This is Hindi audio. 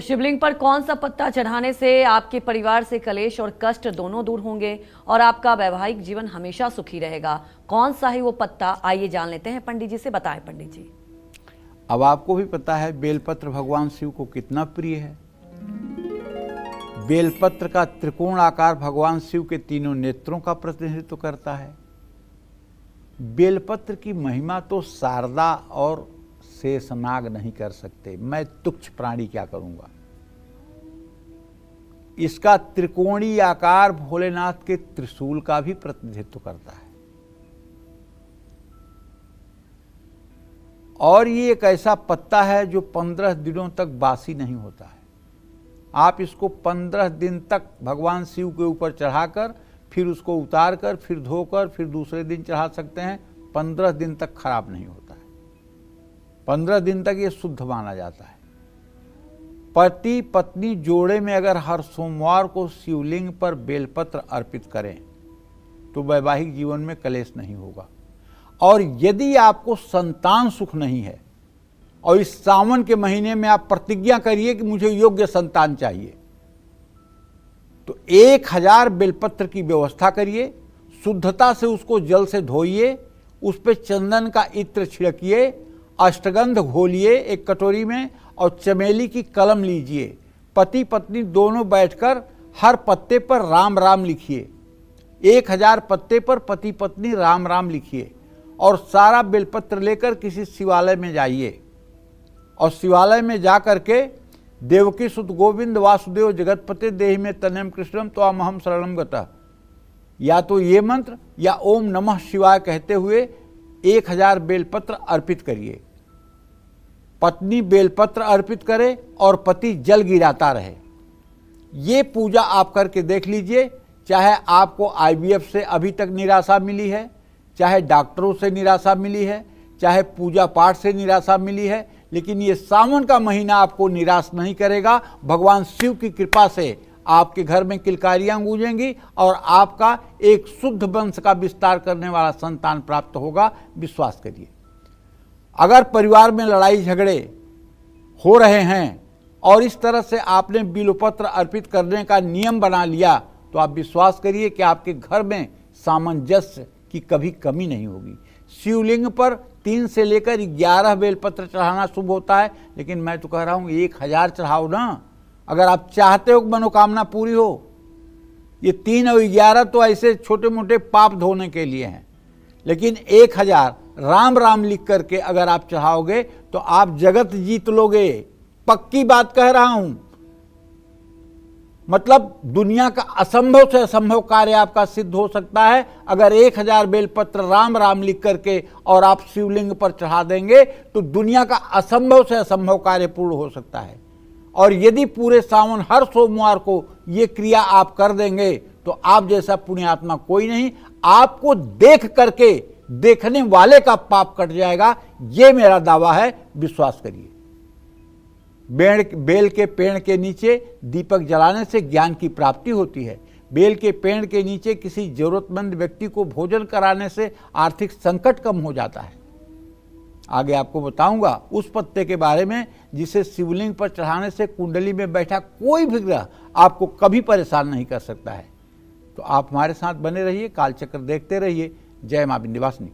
शिवलिंग पर कौन सा पत्ता चढ़ाने से आपके परिवार से कलेश और कष्ट दोनों दूर होंगे और आपका वैवाहिक जीवन हमेशा सुखी रहेगा? कौन सा है वो पत्ता, आइए जान लेते हैं पंडित जी से। बताएं पंडित जी। अब आपको भी पता है बेलपत्र भगवान शिव को कितना प्रिय है। बेलपत्र का त्रिकोण आकार भगवान शिव के तीनों नेत्रों का प्रतिनिधित्व करता है। बेलपत्र की महिमा तो शारदा और शेषनाग नहीं कर सकते, मैं तुच्छ प्राणी क्या करूंगा। इसका त्रिकोणीय आकार भोलेनाथ के त्रिशूल का भी प्रतिनिधित्व करता है। और ये एक ऐसा पत्ता है जो 15 दिनों तक बासी नहीं होता है। आप इसको 15 दिन तक भगवान शिव के ऊपर चढ़ाकर फिर उसको उतार कर फिर धोकर फिर दूसरे दिन चढ़ा सकते हैं। 15 दिन तक खराब नहीं होता है। 15 दिन तक ये शुद्ध माना जाता है। पति पत्नी जोड़े में अगर हर सोमवार को शिवलिंग पर बेलपत्र अर्पित करें तो वैवाहिक जीवन में कलेश नहीं होगा। और यदि आपको संतान सुख नहीं है और इस सावन के महीने में आप प्रतिज्ञा करिए कि मुझे योग्य संतान चाहिए, तो 1000 बेलपत्र की व्यवस्था करिए, शुद्धता से उसको जल से धोइए, उस पर चंदन का इत्र छिड़किए, अष्टगंध घोलिए एक कटोरी में और चमेली की कलम लीजिए। पति पत्नी दोनों बैठकर हर पत्ते पर राम राम लिखिए। 1000 पत्ते पर पति पत्नी राम राम लिखिए और सारा बेलपत्र लेकर किसी शिवालय में जाइए और शिवालय में जा करके देवकी सुत गोविंद वासुदेव जगतपते देहि में तनयम कृष्णम त्वामहम शरणम गतः, या तो ये मंत्र या ओम नमः शिवाय कहते हुए 1000 बेलपत्र अर्पित करिए। पत्नी बेलपत्र अर्पित करे और पति जल गिराता रहे। ये पूजा आप करके देख लीजिए। चाहे आपको IVF से अभी तक निराशा मिली है, चाहे डॉक्टरों से निराशा मिली है, चाहे पूजा पाठ से निराशा मिली है, लेकिन ये सावन का महीना आपको निराश नहीं करेगा। भगवान शिव की कृपा से आपके घर में किलकारियां गूंजेंगी और आपका एक शुद्ध वंश का विस्तार करने वाला संतान प्राप्त होगा। विश्वास करिए। अगर परिवार में लड़ाई झगड़े हो रहे हैं और इस तरह से आपने बिल्वपत्र अर्पित करने का नियम बना लिया, तो आप विश्वास करिए कि आपके घर में सामंजस्य की कभी कमी नहीं होगी। शिवलिंग पर 3 से लेकर 11 बेलपत्र चढ़ाना शुभ होता है, लेकिन मैं तो कह रहा हूं 1000 चढ़ाओ ना, अगर आप चाहते हो कि मनोकामना पूरी हो। ये 3 और 11 तो ऐसे छोटे मोटे पाप धोने के लिए हैं, लेकिन 1000 राम राम लिख करके अगर आप चढ़ाओगे तो आप जगत जीत लोगे। पक्की बात कह रहा हूं। मतलब दुनिया का असंभव से असंभव कार्य आपका सिद्ध हो सकता है अगर 1000 बेलपत्र राम राम लिख करके और आप शिवलिंग पर चढ़ा देंगे तो दुनिया का असंभव से असंभव कार्य पूर्ण हो सकता है। और यदि पूरे सावन हर सोमवार को ये क्रिया आप कर देंगे तो आप जैसा पुण्यात्मा कोई नहीं। आपको देख करके देखने वाले का पाप कट जाएगा, ये मेरा दावा है। विश्वास करिए। बेल के पेड़ के नीचे दीपक जलाने से ज्ञान की प्राप्ति होती है। बेल के पेड़ के नीचे किसी जरूरतमंद व्यक्ति को भोजन कराने से आर्थिक संकट कम हो जाता है। आगे आपको बताऊंगा उस पत्ते के बारे में जिसे शिवलिंग पर चढ़ाने से कुंडली में बैठा कोई भी ग्रह आपको कभी परेशान नहीं कर सकता है। तो आप हमारे साथ बने रहिए, कालचक्र देखते रहिए। जय मां विंध्यवासिनी।